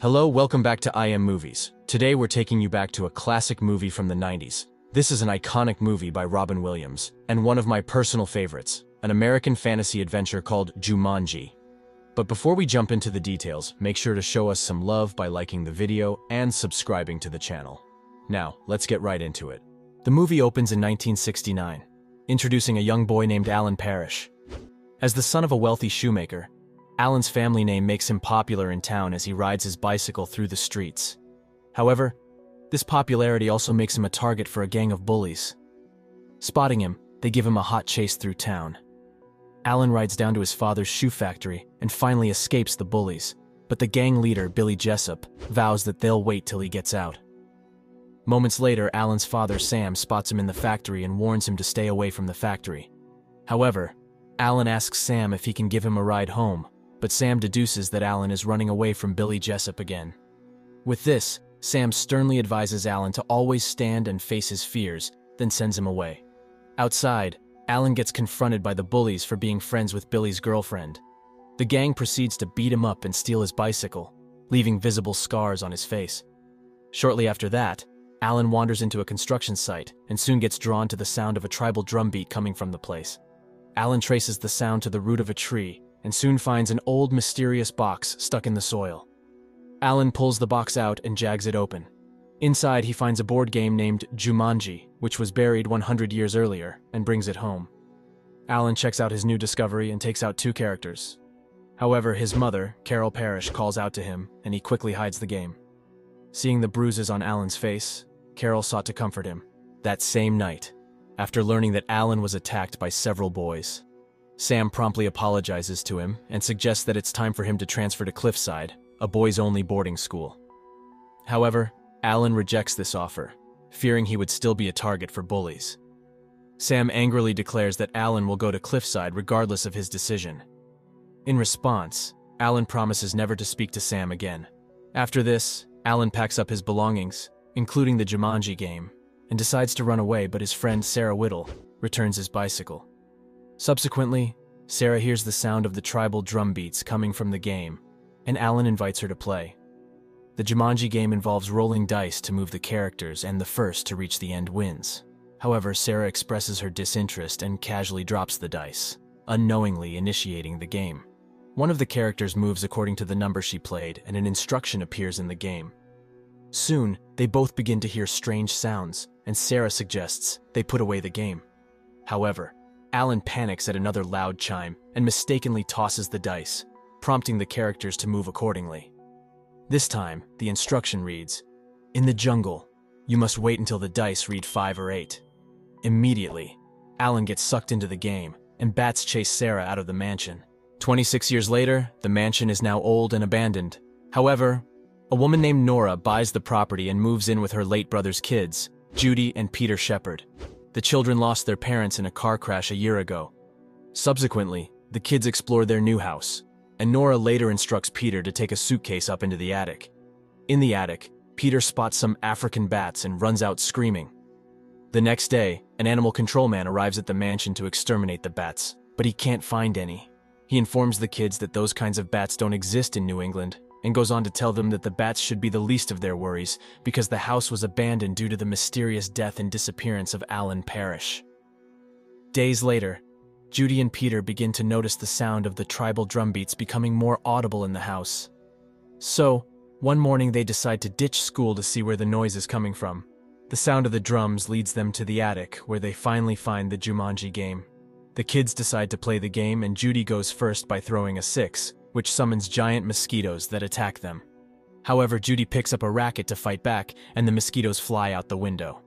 Hello, welcome back to I Am Movies. Today we're taking you back to a classic movie from the 90s. This is an iconic movie by Robin Williams, and one of my personal favorites, an American fantasy adventure called Jumanji. But before we jump into the details, make sure to show us some love by liking the video and subscribing to the channel. Now, let's get right into it. The movie opens in 1969, introducing a young boy named Alan Parrish. As the son of a wealthy shoemaker, Alan's family name makes him popular in town as he rides his bicycle through the streets. However, this popularity also makes him a target for a gang of bullies. Spotting him, they give him a hot chase through town. Alan rides down to his father's shoe factory and finally escapes the bullies, but the gang leader, Billy Jessup, vows that they'll wait till he gets out. Moments later, Alan's father, Sam, spots him in the factory and warns him to stay away from the factory. However, Alan asks Sam if he can give him a ride home, but Sam deduces that Alan is running away from Billy Jessup again. With this, Sam sternly advises Alan to always stand and face his fears, then sends him away. Outside, Alan gets confronted by the bullies for being friends with Billy's girlfriend. The gang proceeds to beat him up and steal his bicycle, leaving visible scars on his face. Shortly after that, Alan wanders into a construction site and soon gets drawn to the sound of a tribal drumbeat coming from the place. Alan traces the sound to the root of a tree and soon finds an old, mysterious box stuck in the soil. Alan pulls the box out and jags it open. Inside, he finds a board game named Jumanji, which was buried 100 years earlier, and brings it home. Alan checks out his new discovery and takes out two characters. However, his mother, Carol Parrish, calls out to him, and he quickly hides the game. Seeing the bruises on Alan's face, Carol sought to comfort him. That same night, after learning that Alan was attacked by several boys, Sam promptly apologizes to him and suggests that it's time for him to transfer to Cliffside, a boys-only boarding school. However, Alan rejects this offer, fearing he would still be a target for bullies. Sam angrily declares that Alan will go to Cliffside regardless of his decision. In response, Alan promises never to speak to Sam again. After this, Alan packs up his belongings, including the Jumanji game, and decides to run away, but his friend Sarah Whittle returns his bicycle. Subsequently, Sarah hears the sound of the tribal drum beats coming from the game, and Alan invites her to play. The Jumanji game involves rolling dice to move the characters, and the first to reach the end wins. However, Sarah expresses her disinterest and casually drops the dice, unknowingly initiating the game. One of the characters moves according to the number she played, and an instruction appears in the game. Soon, they both begin to hear strange sounds, and Sarah suggests they put away the game. However, Alan panics at another loud chime and mistakenly tosses the dice, prompting the characters to move accordingly. This time, the instruction reads, "In the jungle, you must wait until the dice read 5 or 8. Immediately, Alan gets sucked into the game, and bats chase Sarah out of the mansion. 26 years later, the mansion is now old and abandoned. However, a woman named Nora buys the property and moves in with her late brother's kids, Judy and Peter Shepard. The children lost their parents in a car crash a year ago. Subsequently, the kids explore their new house, and Nora later instructs Peter to take a suitcase up into the attic. In the attic, Peter spots some African bats and runs out screaming. The next day, an animal control man arrives at the mansion to exterminate the bats, but he can't find any. He informs the kids that those kinds of bats don't exist in New England, and goes on to tell them that the bats should be the least of their worries because the house was abandoned due to the mysterious death and disappearance of Alan Parrish. Days later, Judy and Peter begin to notice the sound of the tribal drum beats becoming more audible in the house. So, one morning they decide to ditch school to see where the noise is coming from. The sound of the drums leads them to the attic, where they finally find the Jumanji game. The kids decide to play the game, and Judy goes first by throwing a 6, which summons giant mosquitoes that attack them. However, Judy picks up a racket to fight back, and the mosquitoes fly out the window.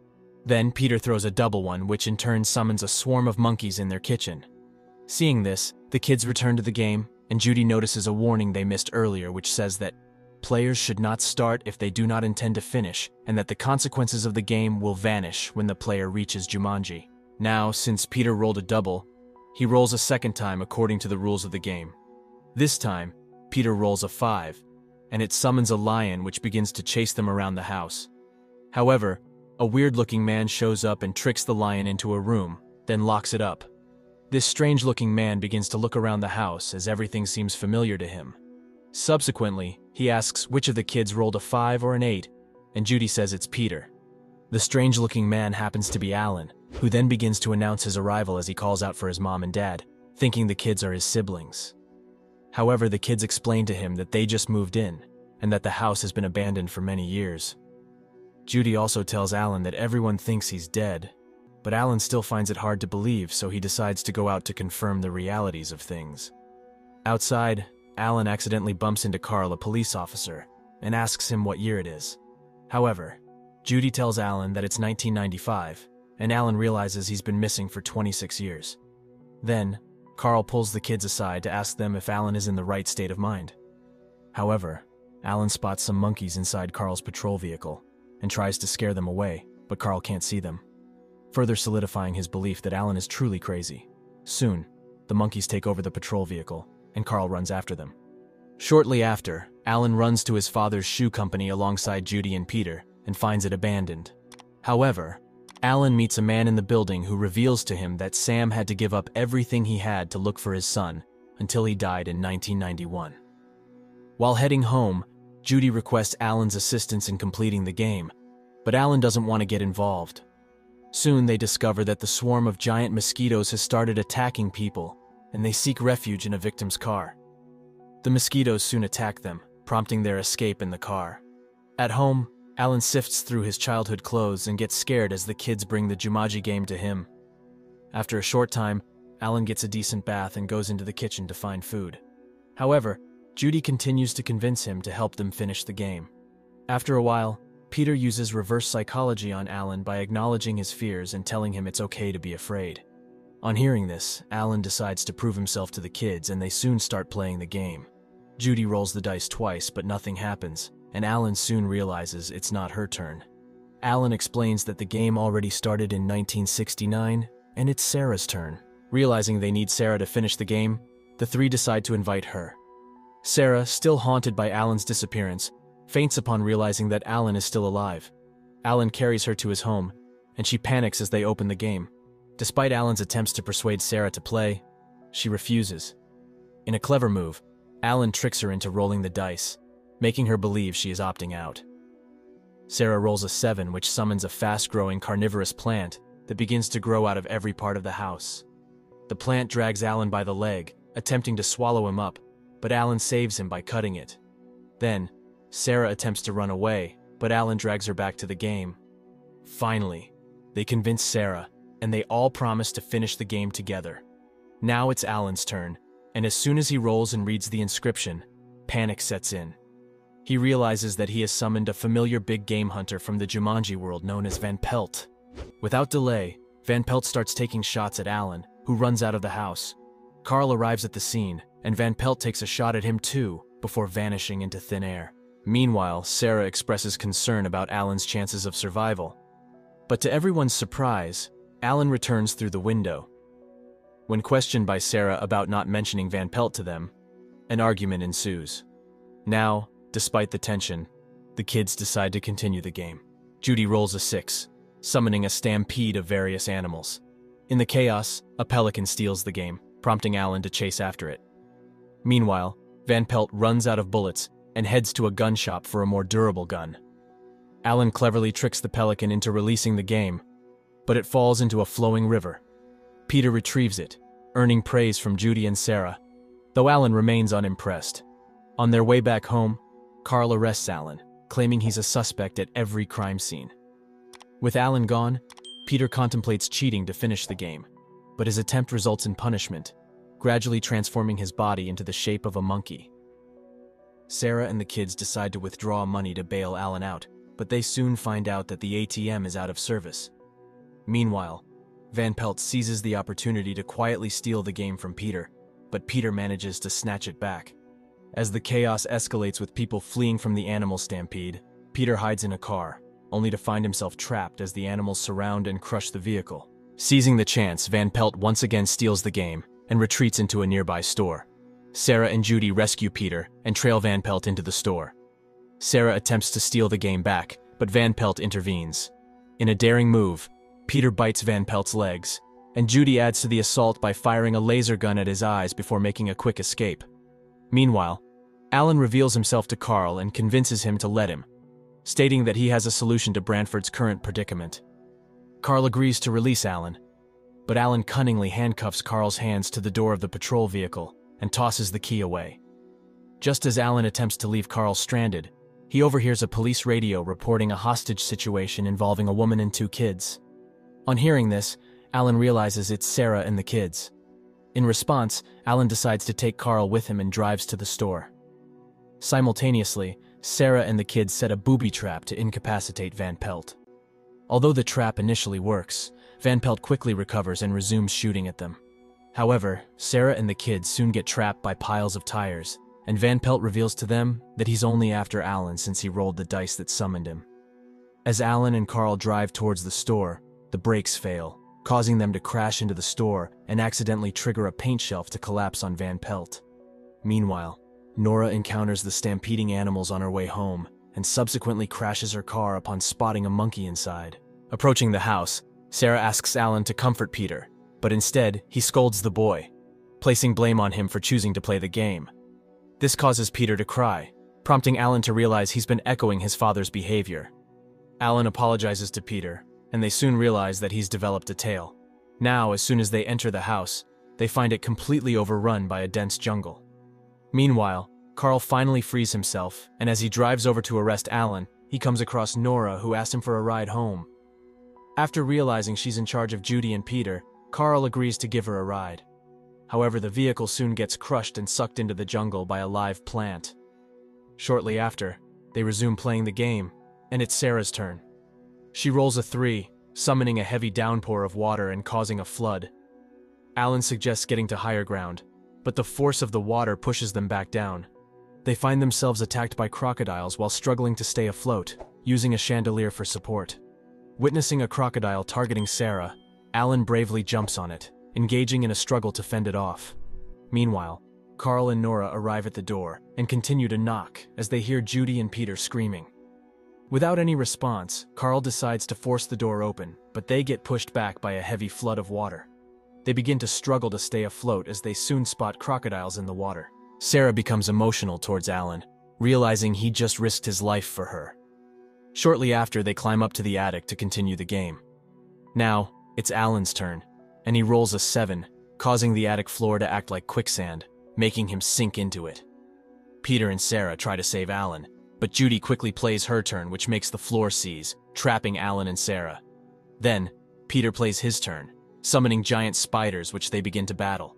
Then Peter throws a double one, which in turn summons a swarm of monkeys in their kitchen. Seeing this, the kids return to the game, and Judy notices a warning they missed earlier, which says that players should not start if they do not intend to finish, and that the consequences of the game will vanish when the player reaches Jumanji. Now, since Peter rolled a double, he rolls a second time according to the rules of the game. This time, Peter rolls a 5, and it summons a lion which begins to chase them around the house. However, a weird-looking man shows up and tricks the lion into a room, then locks it up. This strange-looking man begins to look around the house as everything seems familiar to him. Subsequently, He asks which of the kids rolled a 5 or an 8, and Judy says it's Peter. The strange-looking man happens to be Alan, who then begins to announce his arrival as he calls out for his mom and dad, thinking the kids are his siblings. However, the kids explain to him that they just moved in, and that the house has been abandoned for many years. Judy also tells Alan that everyone thinks he's dead, but Alan still finds it hard to believe, so he decides to go out to confirm the realities of things. Outside, Alan accidentally bumps into Carl, a police officer, and asks him what year it is. However, Judy tells Alan that it's 1995, and Alan realizes he's been missing for 26 years. Then, Carl pulls the kids aside to ask them if Alan is in the right state of mind. However, Alan spots some monkeys inside Carl's patrol vehicle and tries to scare them away, but Carl can't see them, further solidifying his belief that Alan is truly crazy. Soon, the monkeys take over the patrol vehicle, and Carl runs after them. Shortly after, Alan runs to his father's shoe company alongside Judy and Peter and finds it abandoned. However, Alan meets a man in the building who reveals to him that Sam had to give up everything he had to look for his son until he died in 1991. While heading home, Judy requests Alan's assistance in completing the game, but Alan doesn't want to get involved. Soon they discover that the swarm of giant mosquitoes has started attacking people, and they seek refuge in a victim's car. The mosquitoes soon attack them, prompting their escape in the car. At home, Alan sifts through his childhood clothes and gets scared as the kids bring the Jumanji game to him. After a short time, Alan gets a decent bath and goes into the kitchen to find food. However, Judy continues to convince him to help them finish the game. After a while, Peter uses reverse psychology on Alan by acknowledging his fears and telling him it's okay to be afraid. On hearing this, Alan decides to prove himself to the kids, and they soon start playing the game. Judy rolls the dice twice, but nothing happens, and Alan soon realizes it's not her turn. Alan explains that the game already started in 1969, and it's Sarah's turn. Realizing they need Sarah to finish the game, the three decide to invite her. Sarah, still haunted by Alan's disappearance, faints upon realizing that Alan is still alive. Alan carries her to his home, and she panics as they open the game. Despite Alan's attempts to persuade Sarah to play, she refuses. In a clever move, Alan tricks her into rolling the dice, making her believe she is opting out. Sarah rolls a 7, which summons a fast-growing carnivorous plant that begins to grow out of every part of the house. The plant drags Alan by the leg, attempting to swallow him up, but Alan saves him by cutting it. Then, Sarah attempts to run away, but Alan drags her back to the game. Finally, they convince Sarah, and they all promise to finish the game together. Now it's Alan's turn, and as soon as he rolls and reads the inscription, panic sets in. He realizes that he has summoned a familiar big game hunter from the Jumanji world known as Van Pelt. Without delay, Van Pelt starts taking shots at Alan, who runs out of the house. Carl arrives at the scene, and Van Pelt takes a shot at him too, before vanishing into thin air. Meanwhile, Sarah expresses concern about Alan's chances of survival. But to everyone's surprise, Alan returns through the window. When questioned by Sarah about not mentioning Van Pelt to them, an argument ensues. Now, despite the tension, the kids decide to continue the game. Judy rolls a 6, summoning a stampede of various animals. In the chaos, a pelican steals the game, prompting Alan to chase after it. Meanwhile, Van Pelt runs out of bullets and heads to a gun shop for a more durable gun. Alan cleverly tricks the pelican into releasing the game, but it falls into a flowing river. Peter retrieves it, earning praise from Judy and Sarah, though Alan remains unimpressed. On their way back home, Carl arrests Alan, claiming he's a suspect at every crime scene. With Alan gone, Peter contemplates cheating to finish the game, but his attempt results in punishment, gradually transforming his body into the shape of a monkey. Sarah and the kids decide to withdraw money to bail Alan out, but they soon find out that the ATM is out of service. Meanwhile, Van Pelt seizes the opportunity to quietly steal the game from Peter, but Peter manages to snatch it back. As the chaos escalates with people fleeing from the animal stampede, Peter hides in a car, only to find himself trapped as the animals surround and crush the vehicle. Seizing the chance, Van Pelt once again steals the game and retreats into a nearby store. Sarah and Judy rescue Peter and trail Van Pelt into the store. Sarah attempts to steal the game back, but Van Pelt intervenes. In a daring move, Peter bites Van Pelt's legs, and Judy adds to the assault by firing a laser gun at his eyes before making a quick escape. Meanwhile, Alan reveals himself to Carl and convinces him to let him, stating that he has a solution to Branford's current predicament. Carl agrees to release Alan, but Alan cunningly handcuffs Carl's hands to the door of the patrol vehicle and tosses the key away. Just as Alan attempts to leave Carl stranded, he overhears a police radio reporting a hostage situation involving a woman and 2 kids. On hearing this, Alan realizes it's Sarah and the kids. In response, Alan decides to take Carl with him and drives to the store. Simultaneously, Sarah and the kids set a booby trap to incapacitate Van Pelt. Although the trap initially works, Van Pelt quickly recovers and resumes shooting at them. However, Sarah and the kids soon get trapped by piles of tires, and Van Pelt reveals to them that he's only after Alan since he rolled the dice that summoned him. As Alan and Carl drive towards the store, the brakes fail, causing them to crash into the store and accidentally trigger a paint shelf to collapse on Van Pelt. Meanwhile, Nora encounters the stampeding animals on her way home and subsequently crashes her car upon spotting a monkey inside. Approaching the house, Sarah asks Alan to comfort Peter, but instead he scolds the boy, placing blame on him for choosing to play the game. This causes Peter to cry, prompting Alan to realize he's been echoing his father's behavior. Alan apologizes to Peter, and they soon realize that he's developed a tail. Now, as soon as they enter the house, they find it completely overrun by a dense jungle. Meanwhile, Carl finally frees himself, and as he drives over to arrest Alan, he comes across Nora, who asks him for a ride home. After realizing she's in charge of Judy and Peter, Carl agrees to give her a ride. However, the vehicle soon gets crushed and sucked into the jungle by a live plant. Shortly after, they resume playing the game, and it's Sarah's turn. She rolls a 3, summoning a heavy downpour of water and causing a flood. Alan suggests getting to higher ground, but the force of the water pushes them back down. They find themselves attacked by crocodiles while struggling to stay afloat, using a chandelier for support. Witnessing a crocodile targeting Sarah, Alan bravely jumps on it, engaging in a struggle to fend it off. Meanwhile, Carl and Nora arrive at the door and continue to knock as they hear Judy and Peter screaming. Without any response, Carl decides to force the door open, but they get pushed back by a heavy flood of water. They begin to struggle to stay afloat as they soon spot crocodiles in the water. Sarah becomes emotional towards Alan, realizing he just risked his life for her. Shortly after, they climb up to the attic to continue the game. Now, it's Alan's turn, and he rolls a 7, causing the attic floor to act like quicksand, making him sink into it. Peter and Sarah try to save Alan, but Judy quickly plays her turn, which makes the floor seize, trapping Alan and Sarah. Then, Peter plays his turn, summoning giant spiders which they begin to battle.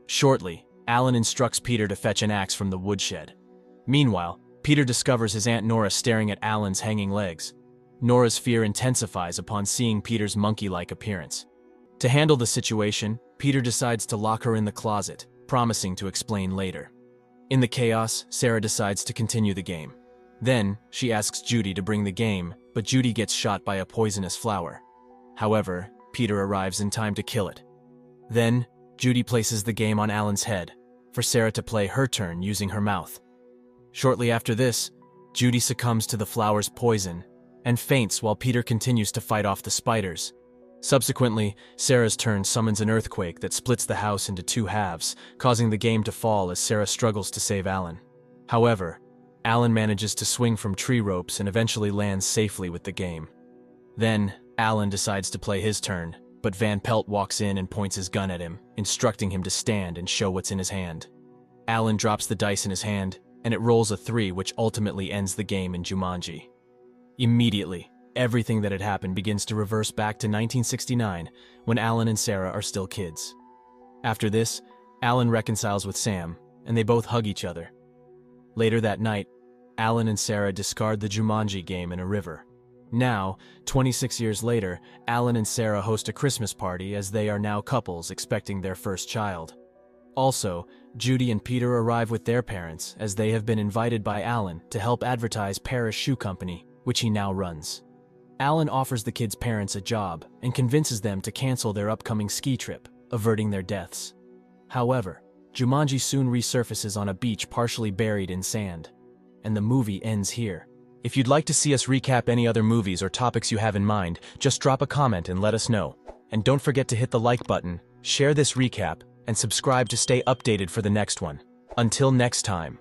Shortly, Alan instructs Peter to fetch an axe from the woodshed. Meanwhile, Peter discovers his Aunt Nora staring at Alan's hanging legs. Nora's fear intensifies upon seeing Peter's monkey-like appearance. To handle the situation, Peter decides to lock her in the closet, promising to explain later. In the chaos, Sarah decides to continue the game. Then, she asks Judy to bring the game, but Judy gets shot by a poisonous flower. However, Peter arrives in time to kill it. Then, Judy places the game on Alan's head, for Sarah to play her turn using her mouth. Shortly after this, Judy succumbs to the flower's poison and faints while Peter continues to fight off the spiders. Subsequently, Sarah's turn summons an earthquake that splits the house into 2 halves, causing the game to fall as Sarah struggles to save Alan. However, Alan manages to swing from tree ropes and eventually lands safely with the game. Then, Alan decides to play his turn, but Van Pelt walks in and points his gun at him, instructing him to stand and show what's in his hand. Alan drops the dice in his hand, and it rolls a 3, which ultimately ends the game in Jumanji. Immediately, everything that had happened begins to reverse back to 1969, when Alan and Sarah are still kids. After this, Alan reconciles with Sam, and they both hug each other. Later that night, Alan and Sarah discard the Jumanji game in a river. Now, 26 years later, Alan and Sarah host a Christmas party as they are now couples expecting their first child. Also, Judy and Peter arrive with their parents as they have been invited by Alan to help advertise Paris Shoe Company, which he now runs. Alan offers the kids' parents a job and convinces them to cancel their upcoming ski trip, averting their deaths. However, Jumanji soon resurfaces on a beach partially buried in sand, and the movie ends here. If you'd like to see us recap any other movies or topics you have in mind, just drop a comment and let us know. And don't forget to hit the like button, share this recap, and subscribe to stay updated for the next one. Until next time.